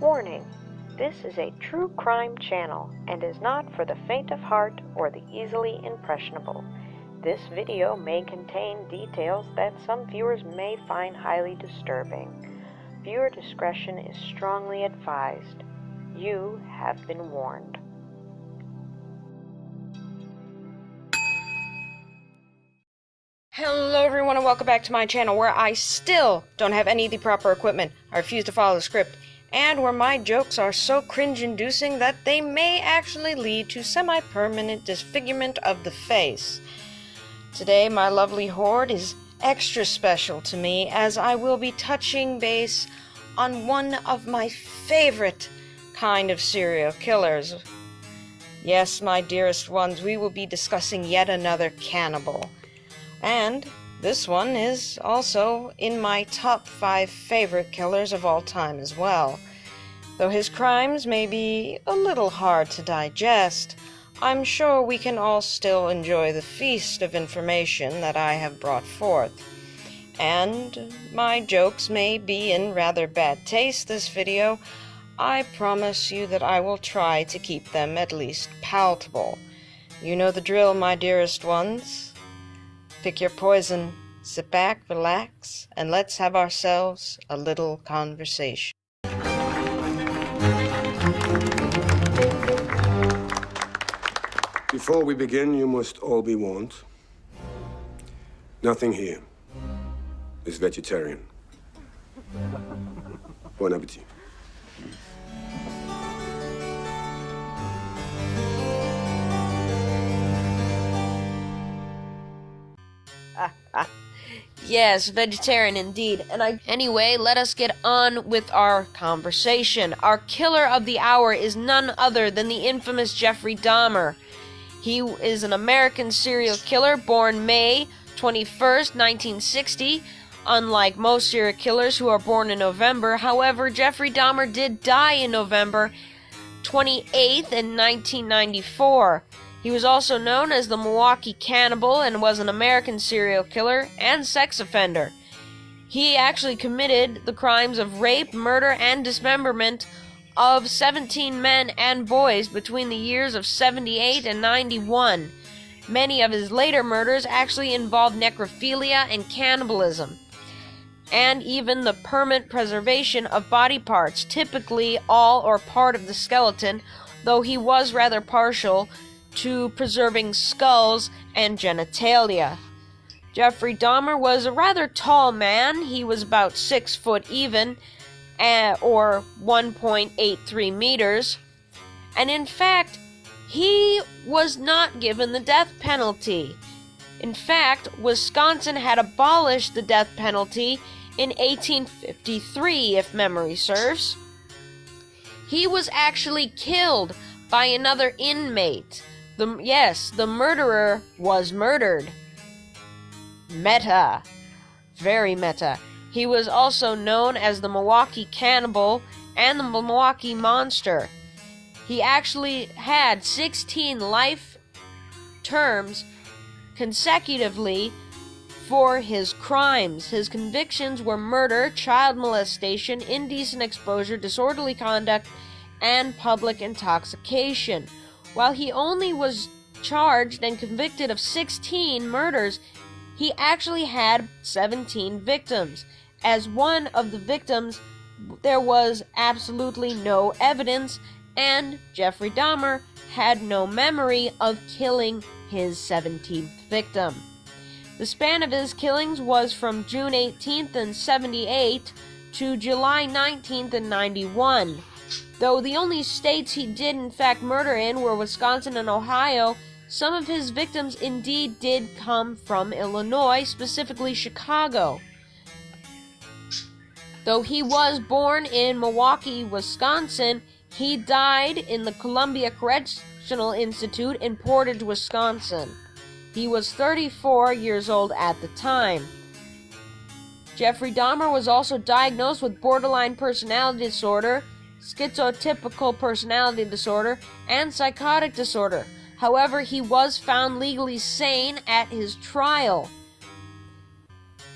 Warning: this is a true crime channel and is not for the faint of heart or the easily impressionable. This video may contain details that some viewers may find highly disturbing. Viewer discretion is strongly advised. You have been warned. Hello everyone and welcome back to my channel where I still don't have any of the proper equipment, I refuse to follow the script, and where my jokes are so cringe-inducing that they may actually lead to semi-permanent disfigurement of the face. Today my lovely horde is extra special to me as I will be touching base on one of my favorite kind of serial killers. Yes, my dearest ones, we will be discussing yet another cannibal. And this one is also in my top 5 favorite killers of all time as well. Though his crimes may be a little hard to digest, I'm sure we can all still enjoy the feast of information that I have brought forth. And my jokes may be in rather bad taste this video. I promise you that I will try to keep them at least palatable. You know the drill, my dearest ones. Pick your poison, sit back, relax, and let's have ourselves a little conversation. Before we begin, you must all be warned. Nothing here is vegetarian. Bon appetit. Yes, vegetarian indeed. Anyway, let us get on with our conversation. Our killer of the hour is none other than the infamous Jeffrey Dahmer. He is an American serial killer born May 21st, 1960. Unlike most serial killers who are born in November, however, Jeffrey Dahmer did die in November 28th in 1994. He was also known as the Milwaukee Cannibal and was an American serial killer and sex offender. He actually committed the crimes of rape, murder, and dismemberment of 17 men and boys between the years of 78 and 91. Many of his later murders actually involved necrophilia and cannibalism, and even the permanent preservation of body parts, typically all or part of the skeleton, though he was rather partial to preserving skulls and genitalia. Jeffrey Dahmer was a rather tall man. He was about 6 foot even, or 1.83 meters. And in fact, he was not given the death penalty. In fact, Wisconsin had abolished the death penalty in 1853, if memory serves. He was actually killed by another inmate. The murderer was murdered. Meta. Very meta. He was also known as the Milwaukee Cannibal and the Milwaukee Monster. He actually had 16 life terms consecutively for his crimes. His convictions were murder, child molestation, indecent exposure, disorderly conduct, and public intoxication. While he only was charged and convicted of 16 murders, he actually had 17 victims. As one of the victims, there was absolutely no evidence, and Jeffrey Dahmer had no memory of killing his 17th victim. The span of his killings was from June 18th in 78 to July 19th in 91. Though the only states he did in fact murder in were Wisconsin and Ohio, some of his victims indeed did come from Illinois, specifically Chicago. Though he was born in Milwaukee, Wisconsin, he died in the Columbia Correctional Institute in Portage, Wisconsin. He was 34 years old at the time. Jeffrey Dahmer was also diagnosed with borderline personality disorder, schizotypical personality disorder, and psychotic disorder. However, he was found legally sane at his trial.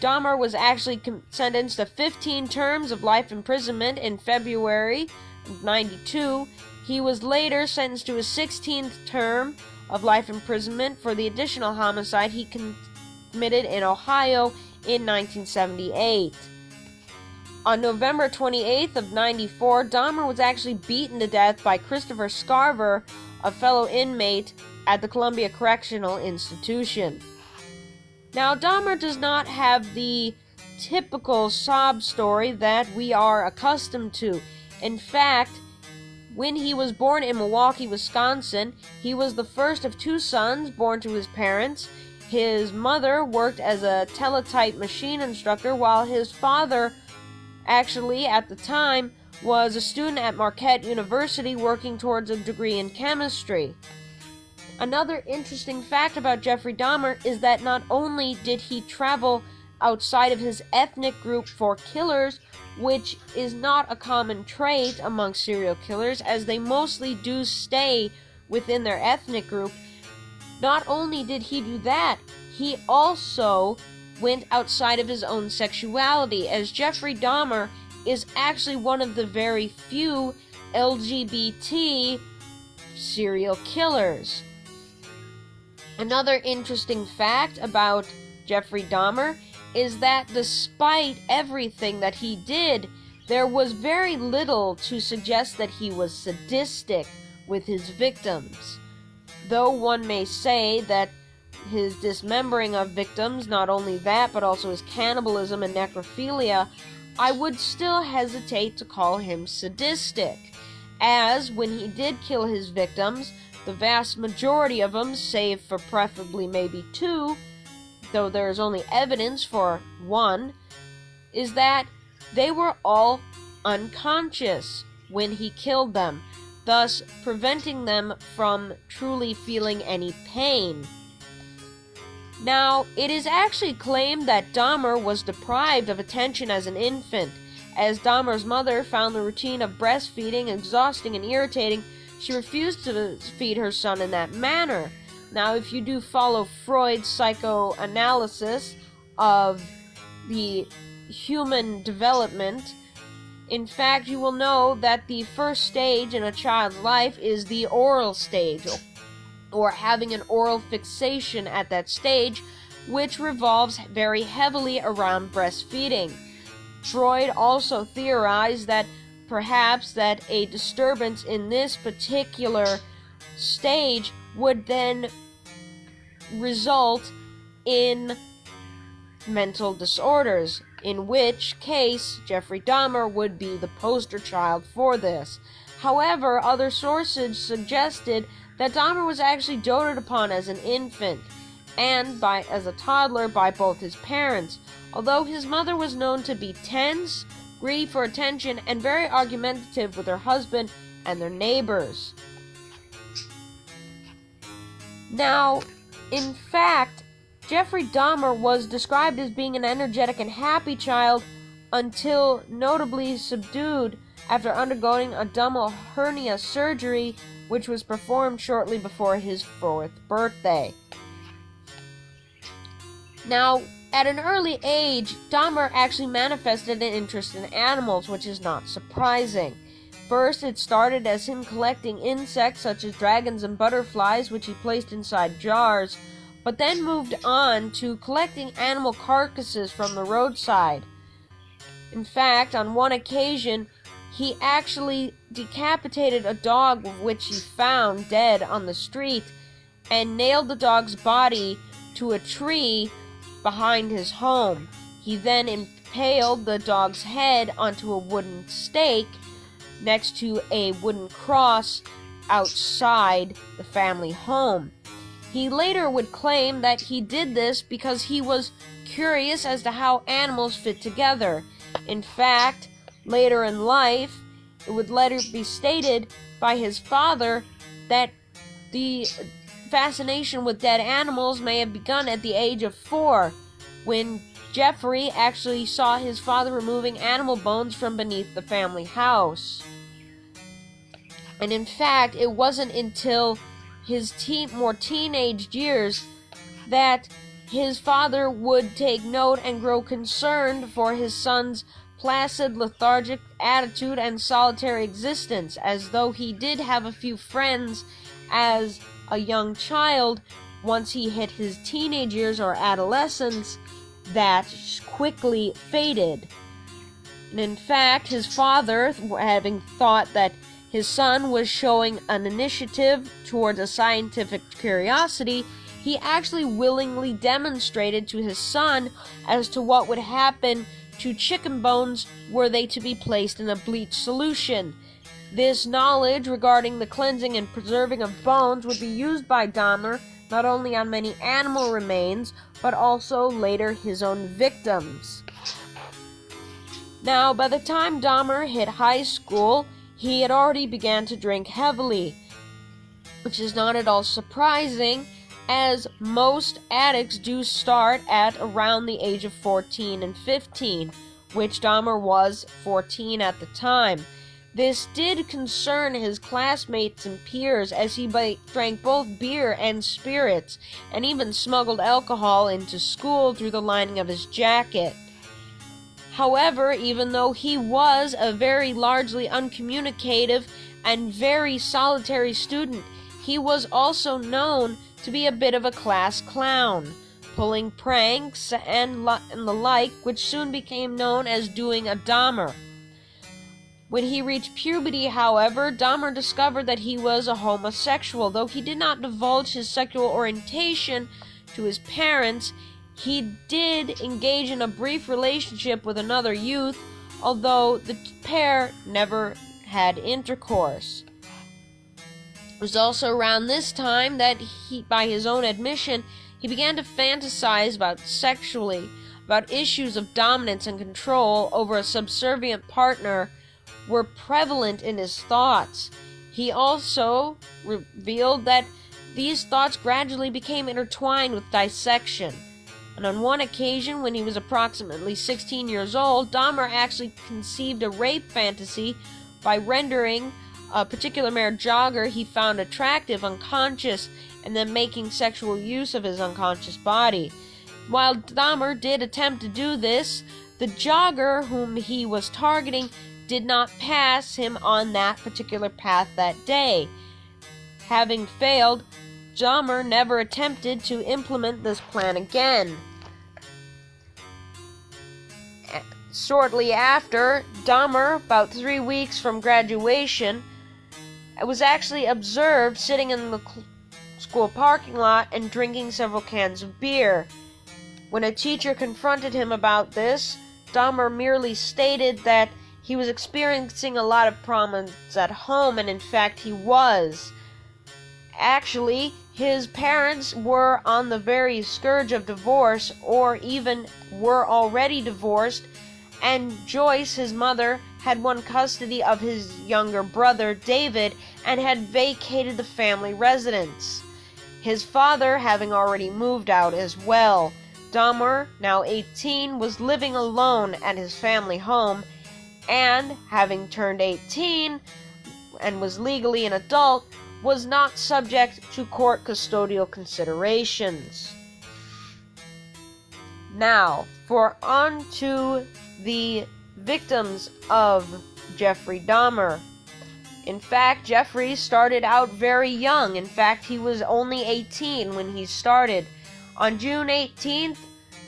Dahmer was actually sentenced to 15 terms of life imprisonment in February of 92. He was later sentenced to a 16th term of life imprisonment for the additional homicide he committed in Ohio in 1978. On November 28th of 94, Dahmer was actually beaten to death by Christopher Scarver, a fellow inmate at the Columbia Correctional Institution. Now, Dahmer does not have the typical sob story that we are accustomed to. In fact, when he was born in Milwaukee, Wisconsin, he was the first of 2 sons born to his parents. His mother worked as a teletype machine instructor, while his father, actually at the time, was a student at Marquette University working towards a degree in chemistry. Another interesting fact about Jeffrey Dahmer is that not only did he travel outside of his ethnic group for killers, which is not a common trait among serial killers, as they mostly do stay within their ethnic group. Not only did he do that, he also went outside of his own sexuality, as Jeffrey Dahmer is actually one of the very few LGBT serial killers. Another interesting fact about Jeffrey Dahmer is that despite everything that he did, there was very little to suggest that he was sadistic with his victims. Though one may say that his dismembering of victims, not only that, but also his cannibalism and necrophilia, I would still hesitate to call him sadistic, as when he did kill his victims, the vast majority of them, save for preferably maybe 2, though there is only evidence for 1, is that they were all unconscious when he killed them, thus preventing them from truly feeling any pain. Now, it is actually claimed that Dahmer was deprived of attention as an infant, as Dahmer's mother found the routine of breastfeeding exhausting and irritating. She refused to feed her son in that manner. Now, if you do follow Freud's psychoanalysis of the human development, in fact, you will know that the first stage in a child's life is the oral stage, or having an oral fixation at that stage, which revolves very heavily around breastfeeding. Freud also theorized that perhaps that a disturbance in this particular stage would then result in mental disorders, in which case Jeffrey Dahmer would be the poster child for this. However, other sources suggested that Dahmer was actually doted upon as an infant and as a toddler by both his parents, although his mother was known to be tense, greedy for attention, and very argumentative with her husband and their neighbors. Now, in fact, Jeffrey Dahmer was described as being an energetic and happy child until notably subdued after undergoing a abdominal hernia surgery, which was performed shortly before his 4th birthday. Now, at an early age, Dahmer actually manifested an interest in animals, which is not surprising. First, it started as him collecting insects such as dragons and butterflies, which he placed inside jars, but then moved on to collecting animal carcasses from the roadside. In fact, on one occasion, he actually decapitated a dog which he found dead on the street and nailed the dog's body to a tree behind his home. He then impaled the dog's head onto a wooden stake next to a wooden cross outside the family home. He later would claim that he did this because he was curious as to how animals fit together. In fact, later in life, it would later be stated by his father that the fascination with dead animals may have begun at the age of 4, when Jeffrey actually saw his father removing animal bones from beneath the family house. And in fact, it wasn't until his more teenage years that his father would take note and grow concerned for his son's placid, lethargic attitude and solitary existence, as though he did have a few friends as a young child. Once he hit his teenage years or adolescence, that quickly faded. And in fact, his father, having thought that his son was showing an initiative towards a scientific curiosity, he actually willingly demonstrated to his son as to what would happen to chicken bones were they to be placed in a bleach solution. This knowledge regarding the cleansing and preserving of bones would be used by Dahmer not only on many animal remains, but also later his own victims. Now, by the time Dahmer hit high school, he had already began to drink heavily, which is not at all surprising, as most addicts do start at around the age of 14 and 15, which Dahmer was 14 at the time. This did concern his classmates and peers, as he drank both beer and spirits, and even smuggled alcohol into school through the lining of his jacket. However, even though he was a very largely uncommunicative and very solitary student, he was also known to be a bit of a class clown, pulling pranks and the like, which soon became known as doing a Dahmer. When he reached puberty, however, Dahmer discovered that he was a homosexual. Though he did not divulge his sexual orientation to his parents, he did engage in a brief relationship with another youth, although the pair never had intercourse. It was also around this time that he, by his own admission, he began to fantasize about issues of dominance and control over a subservient partner were prevalent in his thoughts. He also revealed that these thoughts gradually became intertwined with dissection. And on one occasion, when he was approximately 16 years old, Dahmer actually conceived a rape fantasy by rendering a particular male jogger he found attractive unconscious, and then making sexual use of his unconscious body. While Dahmer did attempt to do this, the jogger whom he was targeting did not pass him on that particular path that day. Having failed, Dahmer never attempted to implement this plan again. Shortly after, Dahmer, about 3 weeks from graduation, was actually observed sitting in the school parking lot and drinking several cans of beer. When a teacher confronted him about this, Dahmer merely stated that he was experiencing a lot of problems at home, and in fact he was. Actually, his parents were on the very scourge of divorce, or even were already divorced, and Joyce, his mother, had won custody of his younger brother, David, and had vacated the family residence. His father having already moved out as well. Dahmer, now 18, was living alone at his family home, and, having turned 18 and was legally an adult, was not subject to court custodial considerations. Now, on to the victims of Jeffrey Dahmer. In fact, Jeffrey started out very young. In fact, he was only 18 when he started. On June 18th,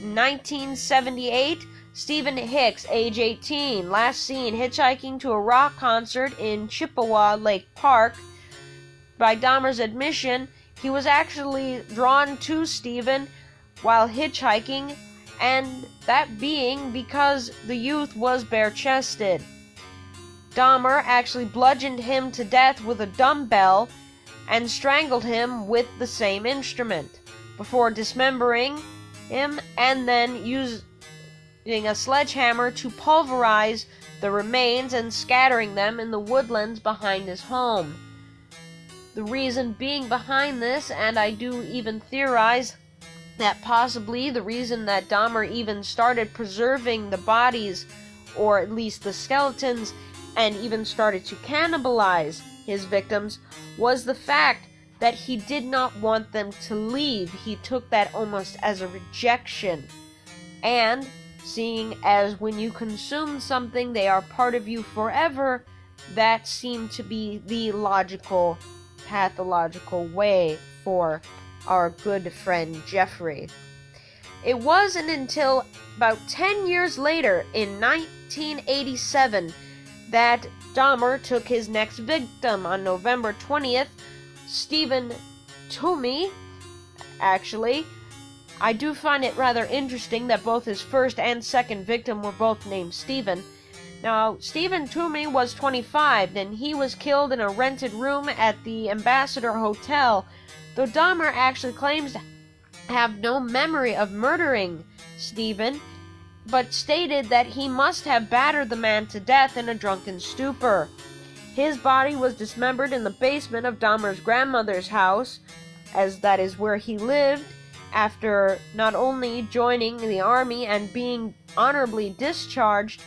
1978, Stephen Hicks, age 18, last seen hitchhiking to a rock concert in Chippewa Lake Park. By Dahmer's admission, he was actually drawn to Stephen while hitchhiking, and that being because the youth was bare-chested. Dahmer actually bludgeoned him to death with a dumbbell and strangled him with the same instrument, before dismembering him and then using a sledgehammer to pulverize the remains and scattering them in the woodlands behind his home. The reason being behind this, and I do even theorize that possibly the reason that Dahmer even started preserving the bodies, or at least the skeletons, and even started to cannibalize his victims, was the fact that he did not want them to leave. He took that almost as a rejection. And seeing as when you consume something, they are part of you forever, that seemed to be the logical, pathological way for our good friend Jeffrey. It wasn't until about 10 years later, in 1987, that Dahmer took his next victim on November 20th, Stephen Toomey. Actually, I do find it rather interesting that both his first and second victim were both named Stephen. Now, Stephen Toomey was 25, and he was killed in a rented room at the Ambassador Hotel, though Dahmer actually claims to have no memory of murdering Stephen, but stated that he must have battered the man to death in a drunken stupor. His body was dismembered in the basement of Dahmer's grandmother's house, as that is where he lived, after not only joining the army and being honorably discharged,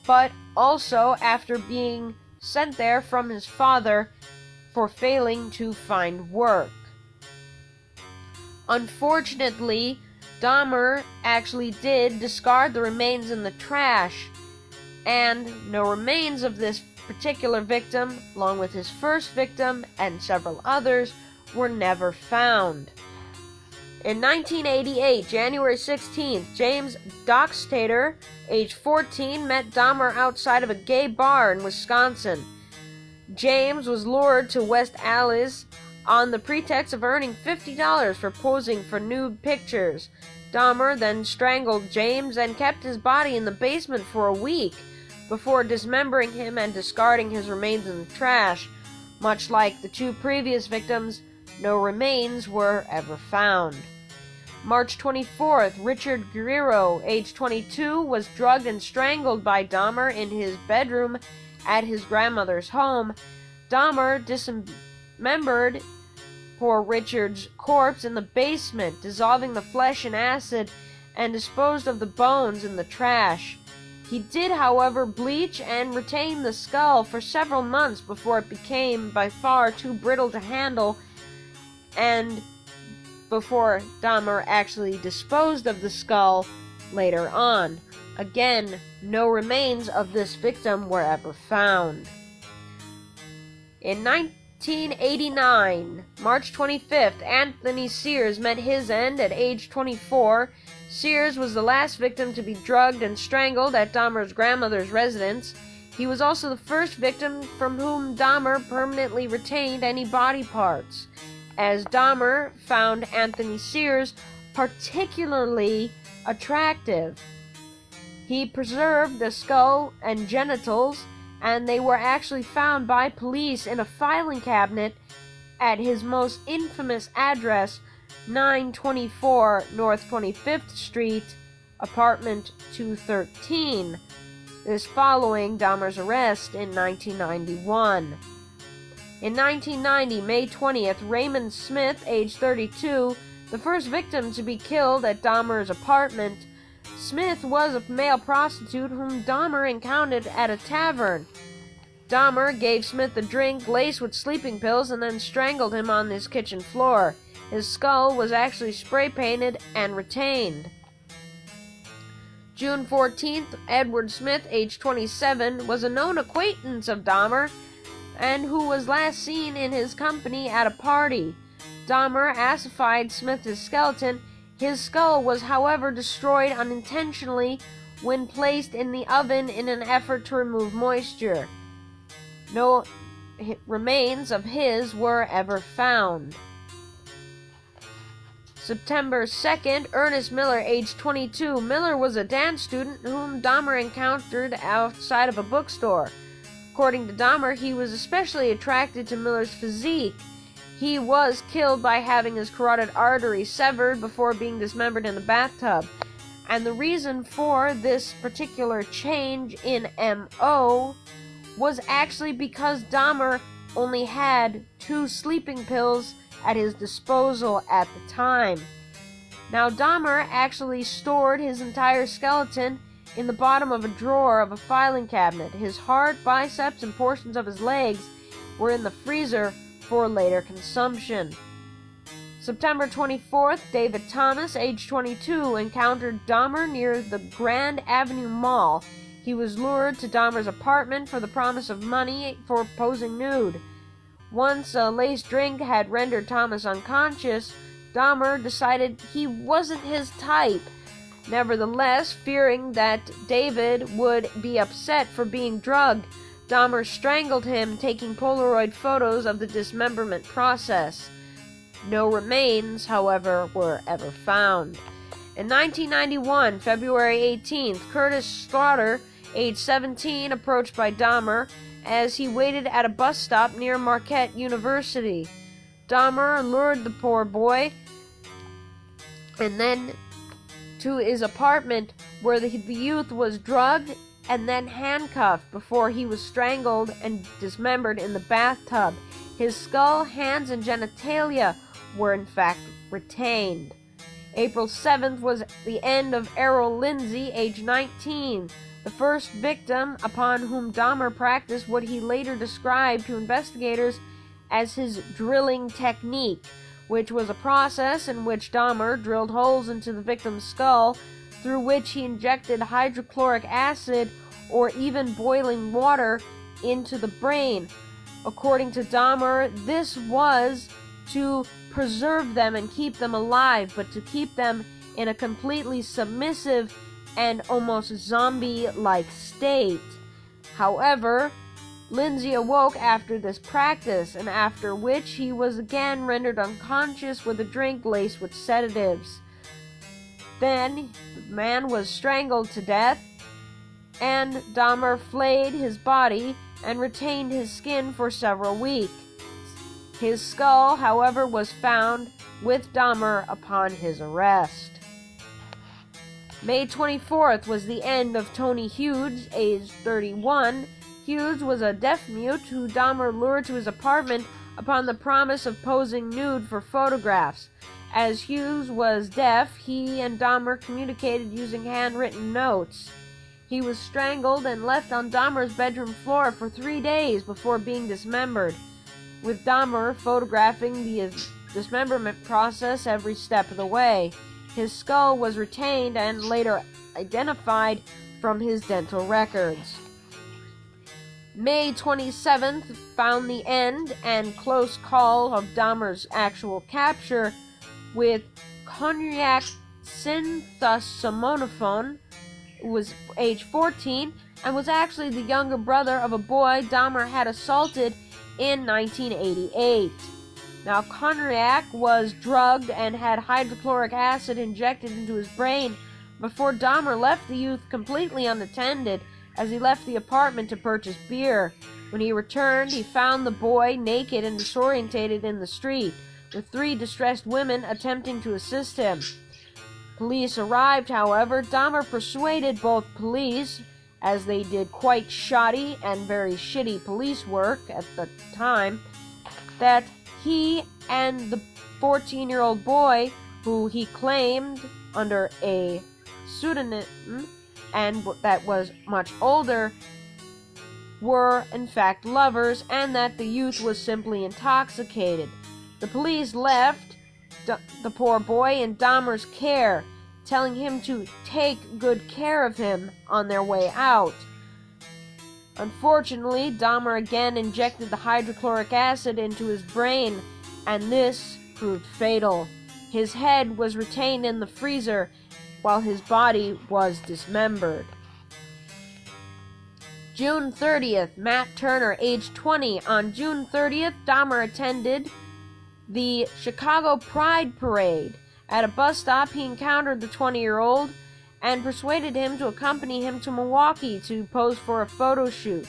but also after being sent there from his father for failing to find work. Unfortunately, Dahmer actually did discard the remains in the trash, and no remains of this particular victim, along with his first victim and several others, were never found. In 1988, January 16th, James Dockstader, age 14, met Dahmer outside of a gay bar in Wisconsin. James was lured to West Allis on the pretext of earning $50 for posing for nude pictures. Dahmer then strangled James and kept his body in the basement for a week before dismembering him and discarding his remains in the trash. Much like the two previous victims, no remains were ever found. March 24th, Richard Guerrero, age 22, was drugged and strangled by Dahmer in his bedroom at his grandmother's home. Dahmer dismembered poor Richard's corpse in the basement, dissolving the flesh in acid, and disposed of the bones in the trash. He did, however, bleach and retain the skull for several months before it became by far too brittle to handle, and before Dahmer actually disposed of the skull later on. Again, no remains of this victim were ever found. In 1989, March 25th, Anthony Sears met his end at age 24. Sears was the last victim to be drugged and strangled at Dahmer's grandmother's residence. He was also the first victim from whom Dahmer permanently retained any body parts, as Dahmer found Anthony Sears particularly attractive. He preserved the skull and genitals, and they were actually found by police in a filing cabinet at his most infamous address, 924 North 25th Street, apartment 213. This following Dahmer's arrest in 1991. In 1990, May 20th, Raymond Smith, age 32, the first victim to be killed at Dahmer's apartment. Smith was a male prostitute whom Dahmer encountered at a tavern. Dahmer gave Smith a drink laced with sleeping pills and then strangled him on his kitchen floor. His skull was actually spray painted and retained. June 14th, Edward Smith, age 27, was a known acquaintance of Dahmer and who was last seen in his company at a party. Dahmer acidified Smith's skeleton. His skull was, however, destroyed unintentionally when placed in the oven in an effort to remove moisture. No remains of his were ever found. September 2nd, Ernest Miller, age 22. Miller was a dance student whom Dahmer encountered outside of a bookstore. According to Dahmer, he was especially attracted to Miller's physique. He was killed by having his carotid artery severed before being dismembered in the bathtub. And the reason for this particular change in M.O. was actually because Dahmer only had 2 sleeping pills at his disposal at the time. Now, Dahmer actually stored his entire skeleton in the bottom of a drawer of a filing cabinet. His heart, biceps, and portions of his legs were in the freezer, for later consumption. September 24th, David Thomas, age 22, encountered Dahmer near the Grand Avenue Mall. He was lured to Dahmer's apartment for the promise of money for posing nude. Once a laced drink had rendered Thomas unconscious, Dahmer decided he wasn't his type. Nevertheless, fearing that David would be upset for being drugged, Dahmer strangled him, taking Polaroid photos of the dismemberment process. No remains, however, were ever found. In 1991, February 18th, Curtis Slaughter, age 17, approached by Dahmer as he waited at a bus stop near Marquette University. Dahmer lured the poor boy and then to his apartment, where the youth was drugged and then handcuffed before he was strangled and dismembered in the bathtub. His skull, hands, and genitalia were in fact retained. April 7th was the end of Errol Lindsay, age 19, the first victim upon whom Dahmer practiced what he later described to investigators as his drilling technique, which was a process in which Dahmer drilled holes into the victim's skull through which he injected hydrochloric acid or even boiling water into the brain. According to Dahmer, this was to preserve them and keep them alive, but to keep them in a completely submissive and almost zombie-like state. However, Lindsay awoke after this practice, and after which he was again rendered unconscious with a drink laced with sedatives. Then, the man was strangled to death, and Dahmer flayed his body and retained his skin for several weeks. His skull, however, was found with Dahmer upon his arrest. May 24th was the end of Tony Hughes, age 31. Hughes was a deaf-mute who Dahmer lured to his apartment upon the promise of posing nude for photographs. As Hughes was deaf, he and Dahmer communicated using handwritten notes. He was strangled and left on Dahmer's bedroom floor for 3 days before being dismembered, with Dahmer photographing the dismemberment process every step of the way. His skull was retained and later identified from his dental records. May 27th found the end and close call of Dahmer's actual capture, with Cognac Synthosomonophone, who was age 14 and was actually the younger brother of a boy Dahmer had assaulted in 1988. Now, Cognac was drugged and had hydrochloric acid injected into his brain before Dahmer left the youth completely unattended, as he left the apartment to purchase beer. When he returned, he found the boy naked and disorientated in the street, with 3 distressed women attempting to assist him. Police arrived, however. Dahmer persuaded both police, as they did quite shoddy and very shitty police work at the time, that he and the 14-year-old boy, who he claimed under a pseudonym and that was much older, were in fact lovers, and that the youth was simply intoxicated. The police left the poor boy in Dahmer's care, telling him to take good care of him on their way out. Unfortunately, Dahmer again injected the hydrochloric acid into his brain, and this proved fatal. His head was retained in the freezer, while his body was dismembered. June 30th, Matt Turner, age 20. On June 30th, Dahmer attended the Chicago Pride Parade. At a bus stop, he encountered the 20-year-old and persuaded him to accompany him to Milwaukee to pose for a photo shoot.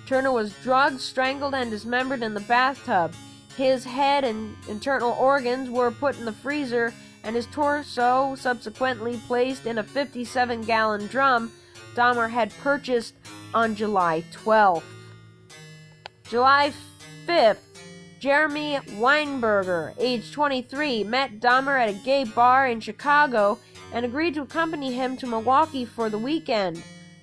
Turner was drugged, strangled, and dismembered in the bathtub. His head and internal organs were put in the freezer, and his torso subsequently placed in a 57-gallon drum Dahmer had purchased on July 12th. July 5th, Jeremy Weinberger, age 23, met Dahmer at a gay bar in Chicago and agreed to accompany him to Milwaukee for the weekend.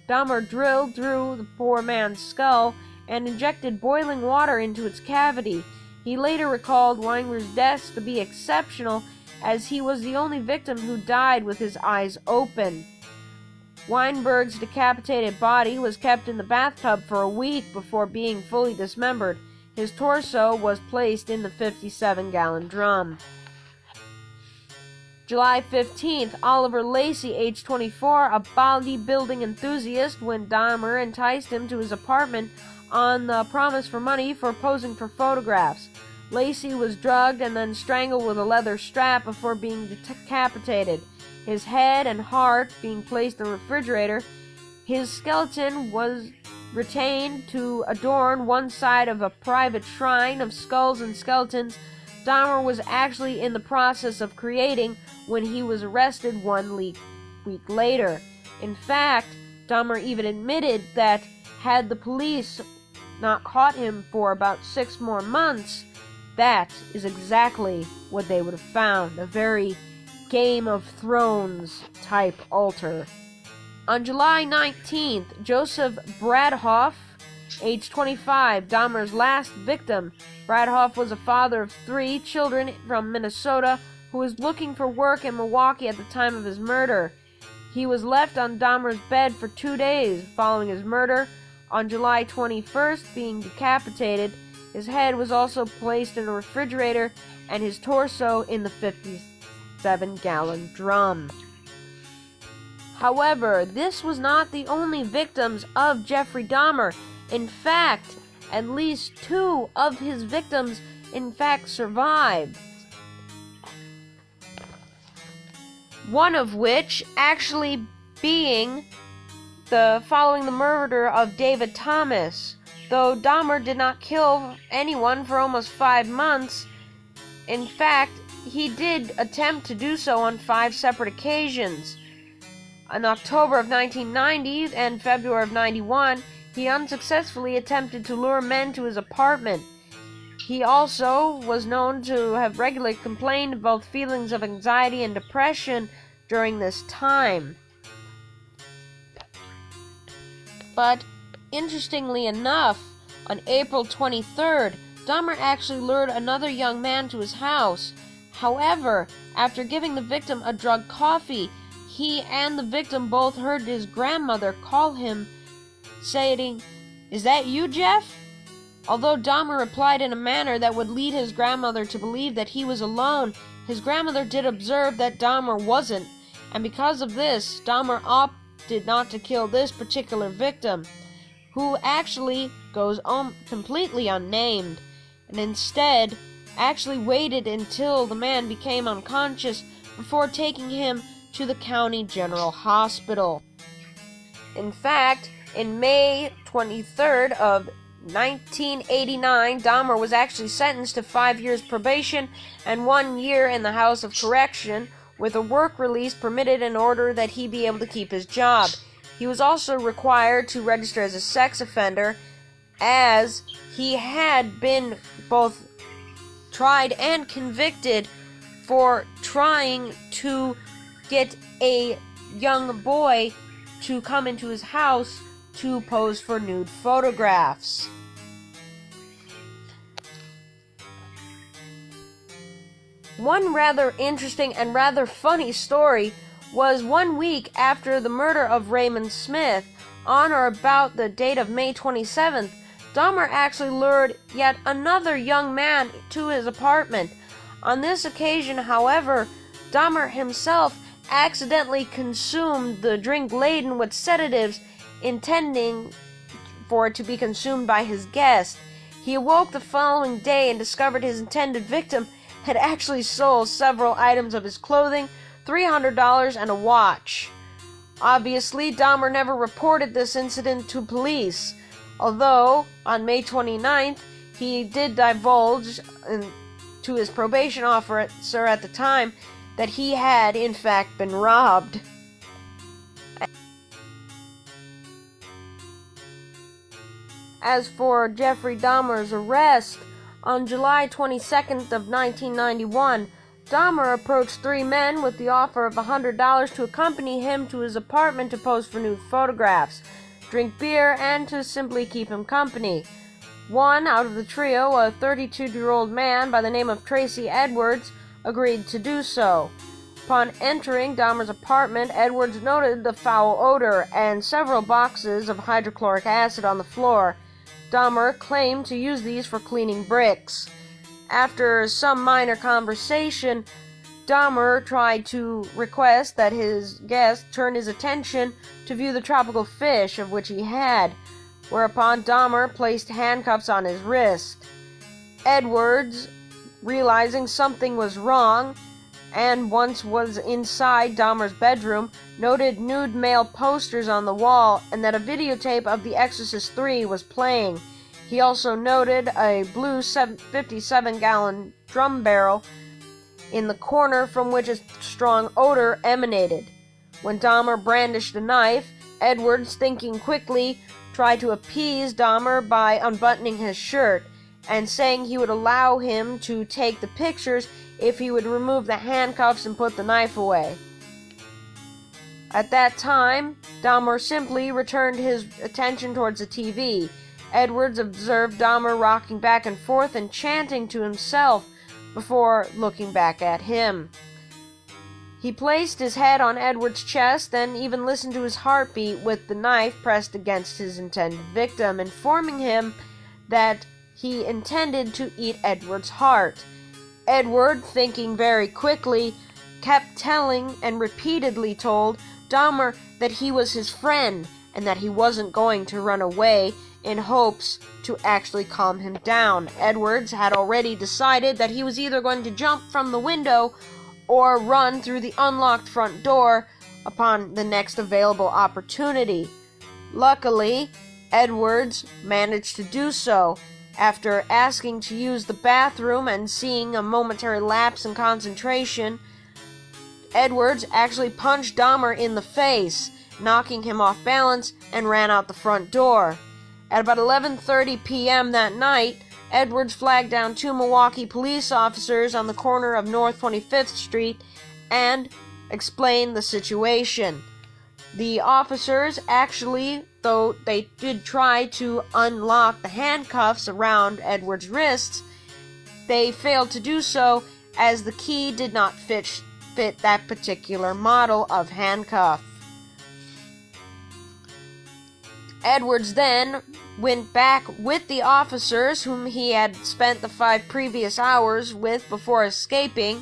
Dahmer drilled through the poor man's skull and injected boiling water into its cavity. He later recalled Weinberg's deaths to be exceptional, as he was the only victim who died with his eyes open. Weinberg's decapitated body was kept in the bathtub for a week before being fully dismembered. His torso was placed in the 57-gallon drum. July 15th, Oliver Lacey, age 24, a bodybuilding enthusiast, when Dahmer enticed him to his apartment on the promise for money for posing for photographs. Lacey was drugged and then strangled with a leather strap before being decapitated. His head and heart being placed in a refrigerator. His skeleton was retained to adorn one side of a private shrine of skulls and skeletons Dahmer was actually in the process of creating when he was arrested 1 week later. In fact, Dahmer even admitted that had the police not caught him for about 6 more months, that is exactly what they would have found. A very Game of Thrones type altar. On July 19th, Joseph Bradhoff, age 25, Dahmer's last victim. Bradhoff was a father of 3 children from Minnesota who was looking for work in Milwaukee at the time of his murder. He was left on Dahmer's bed for 2 days following his murder. On July 21st, being decapitated, his head was also placed in a refrigerator and his torso in the 57-gallon drum. However, this was not the only victims of Jeffrey Dahmer. In fact, at least 2 of his victims survived. One of which actually being following the murder of David Thomas. Though Dahmer did not kill anyone for almost 5 months, in fact, he did attempt to do so on 5 separate occasions. In October of 1990 and February of 91, he unsuccessfully attempted to lure men to his apartment. He also was known to have regularly complained of both feelings of anxiety and depression during this time. But, interestingly enough, on April 23rd, Dahmer actually lured another young man to his house. However, after giving the victim a drugged coffee, he and the victim both heard his grandmother call him, saying, "Is that you, Jeff?" Although Dahmer replied in a manner that would lead his grandmother to believe that he was alone, his grandmother did observe that Dahmer wasn't, and because of this, Dahmer opted not to kill this particular victim, who actually goes completely unnamed, and instead actually waited until the man became unconscious before taking him to the county general hospital. In fact, in May 23rd of 1989, Dahmer was actually sentenced to 5 years probation and 1 year in the House of Correction, with a work release permitted in order that he be able to keep his job. He was also required to register as a sex offender, as he had been both tried and convicted for trying to get a young boy to come into his house to pose for nude photographs. One rather interesting and rather funny story was 1 week after the murder of Raymond Smith, on or about the date of May 27th, Dahmer actually lured yet another young man to his apartment. On this occasion, however, Dahmer himself accidentally consumed the drink laden with sedatives, intending for it to be consumed by his guest. He awoke the following day and discovered his intended victim had actually sold several items of his clothing, $300, and a watch. Obviously, Dahmer never reported this incident to police, although on May 29th, he did divulge to his probation officer at the time that he had, in fact, been robbed. As for Jeffrey Dahmer's arrest, on July 22nd of 1991, Dahmer approached 3 men with the offer of $100 to accompany him to his apartment to pose for nude photographs, drink beer, and to simply keep him company. One out of the trio, a 32-year-old man by the name of Tracy Edwards, agreed to do so. Upon entering Dahmer's apartment, Edwards noted the foul odor and several boxes of hydrochloric acid on the floor. Dahmer claimed to use these for cleaning bricks. After some minor conversation, Dahmer tried to request that his guest turn his attention to view the tropical fish of which he had, whereupon Dahmer placed handcuffs on his wrist. Edwards, realizing something was wrong, and once was inside Dahmer's bedroom, noted nude male posters on the wall and that a videotape of The Exorcist 3 was playing. He also noted a blue 57-gallon drum barrel in the corner from which a strong odor emanated. When Dahmer brandished a knife, Edwards, thinking quickly, tried to appease Dahmer by unbuttoning his shirt and saying he would allow him to take the pictures if he would remove the handcuffs and put the knife away. At that time, Dahmer simply returned his attention towards the TV. Edwards observed Dahmer rocking back and forth and chanting to himself before looking back at him. He placed his head on Edwards' chest and even listened to his heartbeat with the knife pressed against his intended victim, informing him that he intended to eat Edwards' heart. Edward, thinking very quickly, kept telling and repeatedly told Dahmer that he was his friend and that he wasn't going to run away, in hopes to actually calm him down. Edwards had already decided that he was either going to jump from the window or run through the unlocked front door upon the next available opportunity. Luckily, Edwards managed to do so. After asking to use the bathroom and seeing a momentary lapse in concentration, Edwards actually punched Dahmer in the face, knocking him off balance, and ran out the front door. At about 11:30 p.m. that night, Edwards flagged down 2 Milwaukee police officers on the corner of North 25th Street and explained the situation. The officers actually, though they did try to unlock the handcuffs around Edwards' wrists, they failed to do so as the key did not fit that particular model of handcuff. Edwards then went back with the officers whom he had spent the 5 previous hours with before escaping,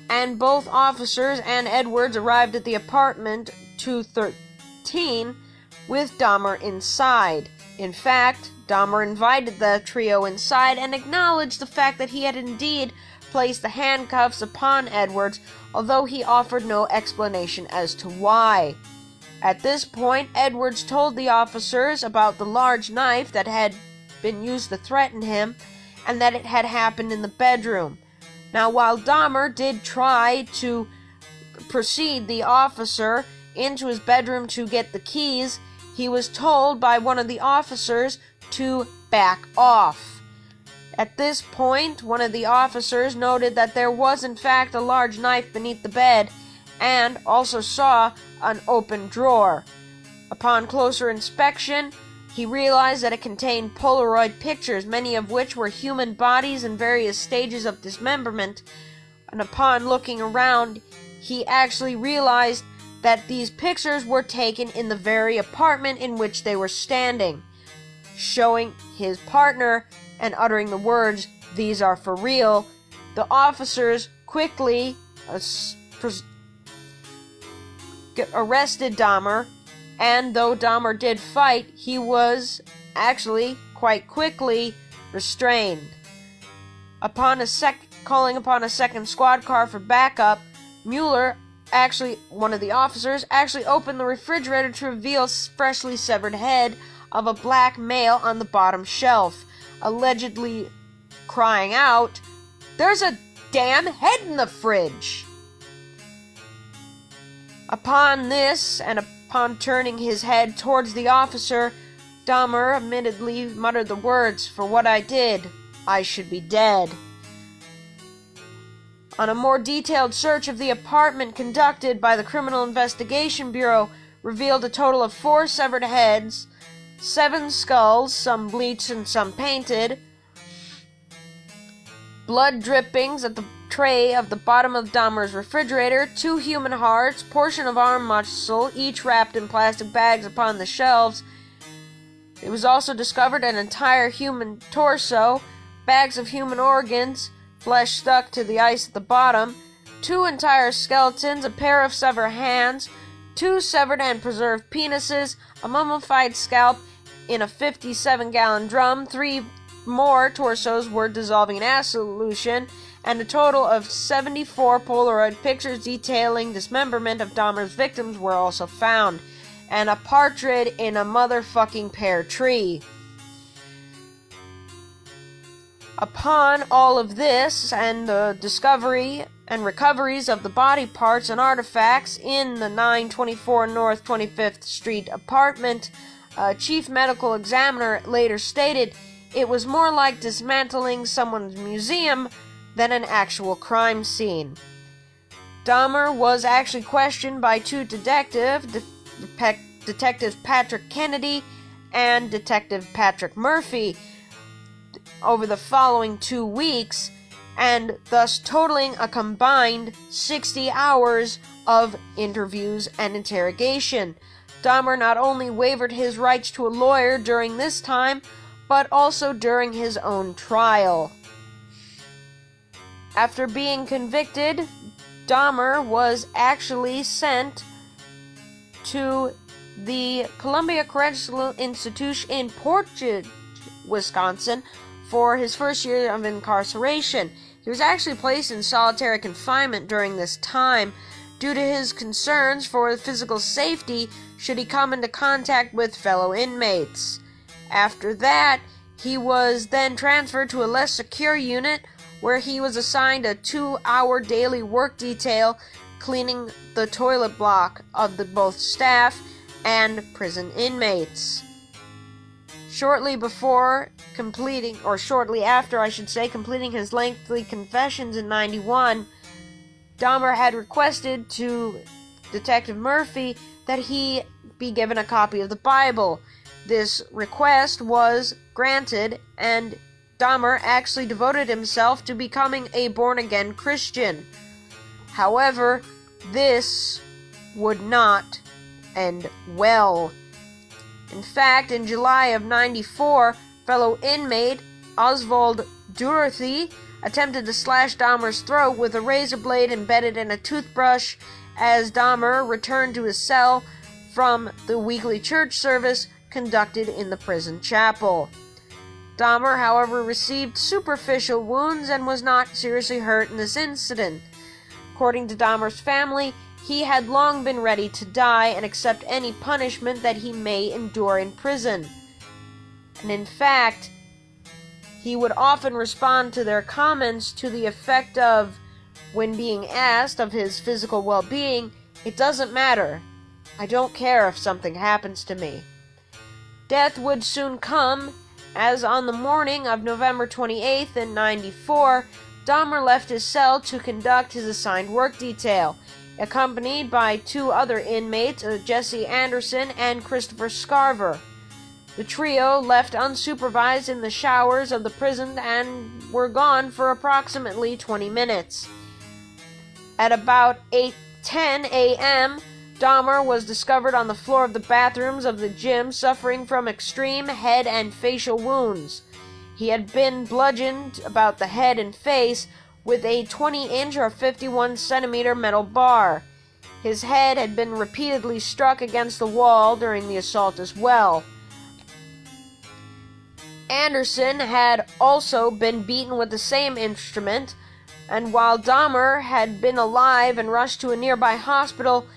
and both officers and Edwards arrived at the apartment 213 with Dahmer inside. In fact, Dahmer invited the trio inside and acknowledged the fact that he had indeed placed the handcuffs upon Edwards, although he offered no explanation as to why. At this point, Edwards told the officers about the large knife that had been used to threaten him, and that it had happened in the bedroom. Now, while Dahmer did try to precede the officer into his bedroom to get the keys, he was told by one of the officers to back off. At this point, one of the officers noted that there was in fact a large knife beneath the bed, and also saw an open drawer. Upon closer inspection, he realized that it contained Polaroid pictures, many of which were human bodies in various stages of dismemberment, and upon looking around, he actually realized that these pictures were taken in the very apartment in which they were standing. Showing his partner and uttering the words, "These are for real," the officers quickly arrested Dahmer, and though Dahmer did fight, he was actually quite quickly restrained. Calling upon a second squad car for backup, Mueller, one of the officers, actually opened the refrigerator to reveal freshly severed head of a black male on the bottom shelf, allegedly crying out, "There's a damn head in the fridge!" Upon this, and upon turning his head towards the officer, Dahmer admittedly muttered the words, "For what I did, I should be dead." On a more detailed search of the apartment conducted by the Criminal Investigation Bureau revealed a total of 4 severed heads, 7 skulls, some bleached and some painted, blood drippings at the tray of the bottom of Dahmer's refrigerator, 2 human hearts, portion of arm muscle, each wrapped in plastic bags upon the shelves. It was also discovered an entire human torso, bags of human organs, flesh stuck to the ice at the bottom, 2 entire skeletons, a pair of severed hands, 2 severed and preserved penises, a mummified scalp in a 57-gallon drum, 3 more torsos were dissolving in acid solution, and a total of 74 Polaroid pictures detailing dismemberment of Dahmer's victims were also found, and a partridge in a motherfucking pear tree. Upon all of this and the discovery and recoveries of the body parts and artifacts in the 924 North 25th Street apartment, Chief Medical Examiner later stated it was more like dismantling someone's museum than an actual crime scene. Dahmer was actually questioned by 2 detectives, Detective Patrick Kennedy and Detective Patrick Murphy, over the following 2 weeks, and thus totaling a combined 60 hours of interviews and interrogation. Dahmer not only waived his rights to a lawyer during this time, but also during his own trial. After being convicted, Dahmer was actually sent to the Columbia Correctional Institution in Portage, Wisconsin, for his first year of incarceration. He was actually placed in solitary confinement during this time due to his concerns for physical safety should he come into contact with fellow inmates. After that, he was then transferred to a less secure unit where he was assigned a 2-hour daily work detail cleaning the toilet block of both staff and prison inmates. Shortly after, completing his lengthy confessions in 91, Dahmer had requested to Detective Murphy that he be given a copy of the Bible. This request was granted, and Dahmer actually devoted himself to becoming a born-again Christian. However, this would not end well. In fact, in July of 94, fellow inmate Oswald Dorothy attempted to slash Dahmer's throat with a razor blade embedded in a toothbrush as Dahmer returned to his cell from the weekly church service conducted in the prison chapel. Dahmer, however, received superficial wounds and was not seriously hurt in this incident. According to Dahmer's family, he had long been ready to die and accept any punishment that he may endure in prison. And in fact, he would often respond to their comments to the effect of, when being asked of his physical well-being, "It doesn't matter. I don't care if something happens to me." Death would soon come, as on the morning of November 28th in 94, Dahmer left his cell to conduct his assigned work detail, accompanied by 2 other inmates, Jesse Anderson and Christopher Scarver. The trio left unsupervised in the showers of the prison and were gone for approximately 20 minutes. At about 8:10 a.m., Dahmer was discovered on the floor of the bathrooms of the gym suffering from extreme head and facial wounds. He had been bludgeoned about the head and face with a 20-inch or 51-centimeter metal bar. His head had been repeatedly struck against the wall during the assault as well. Anderson had also been beaten with the same instrument, and while Dahmer had been alive and rushed to a nearby hospital,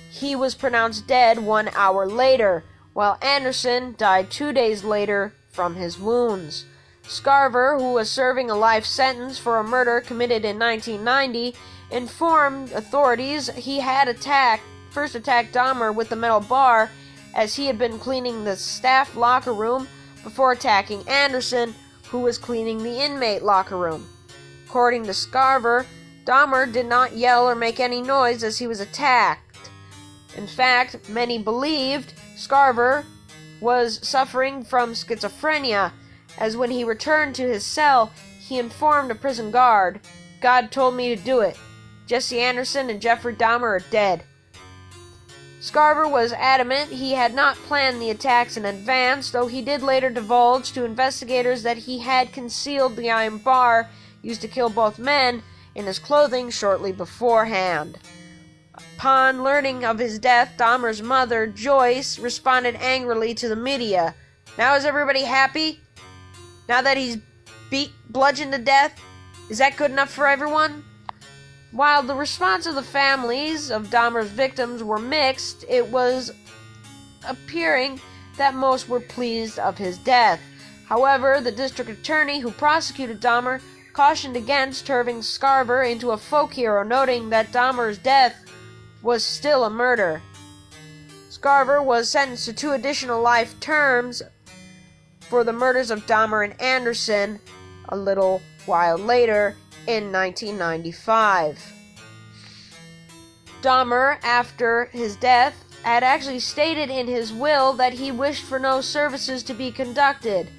he was pronounced dead 1 hour later, while Anderson died 2 days later from his wounds. Scarver, who was serving a life sentence for a murder committed in 1990, informed authorities he had first attacked Dahmer with the metal bar as he had been cleaning the staff locker room before attacking Anderson, who was cleaning the inmate locker room. According to Scarver, Dahmer did not yell or make any noise as he was attacked. In fact, many believed Scarver was suffering from schizophrenia, as when he returned to his cell, he informed a prison guard, "God told me to do it. Jesse Anderson and Jeffrey Dahmer are dead." Scarver was adamant he had not planned the attacks in advance, though he did later divulge to investigators that he had concealed the iron bar used to kill both men in his clothing shortly beforehand. Upon learning of his death, Dahmer's mother, Joyce, responded angrily to the media. "Now is everybody happy? Now that he's bludgeoned to death? Is that good enough for everyone?" While the response of the families of Dahmer's victims were mixed, it was appearing that most were pleased of his death. However, the district attorney who prosecuted Dahmer cautioned against turning Scarver into a folk hero, noting that Dahmer's death was still a murder. Scarver was sentenced to 2 additional life terms for the murders of Dahmer and Anderson a little while later in 1995. Dahmer, after his death, had actually stated in his will that he wished for no services to be conducted,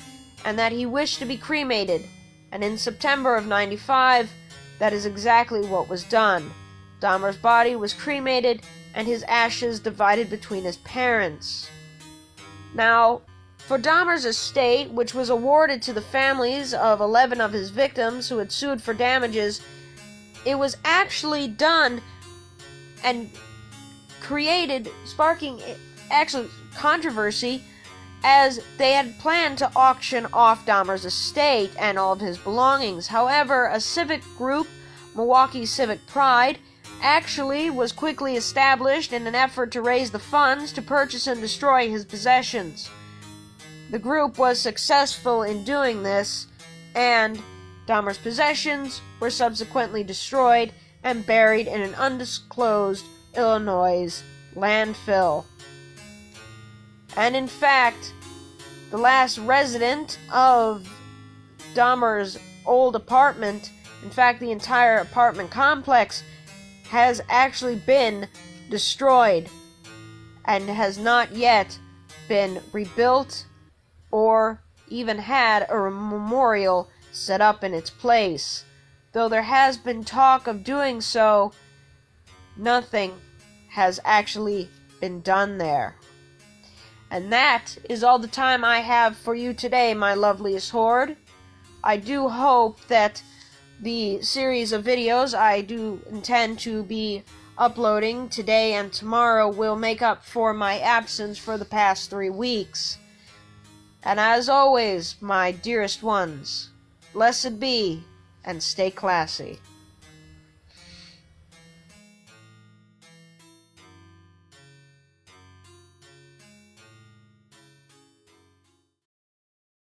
and that he wished to be cremated, and in September of 95, that is exactly what was done. Dahmer's body was cremated, and his ashes divided between his parents. Now, for Dahmer's estate, which was awarded to the families of 11 of his victims who had sued for damages, it was actually done and created, sparking actually controversy, as they had planned to auction off Dahmer's estate and all of his belongings. However, a civic group, Milwaukee Civic Pride, actually was quickly established in an effort to raise the funds to purchase and destroy his possessions. The group was successful in doing this, and Dahmer's possessions were subsequently destroyed and buried in an undisclosed Illinois landfill. And in fact, the last resident of Dahmer's old apartment, in fact the entire apartment complex, has actually been destroyed and has not yet been rebuilt or even had a memorial set up in its place. Though there has been talk of doing so, nothing has actually been done there. And that is all the time I have for you today, my loveliest horde. I do hope that the series of videos I do intend to be uploading today and tomorrow will make up for my absence for the past 3 weeks. And as always, my dearest ones, blessed be and stay classy.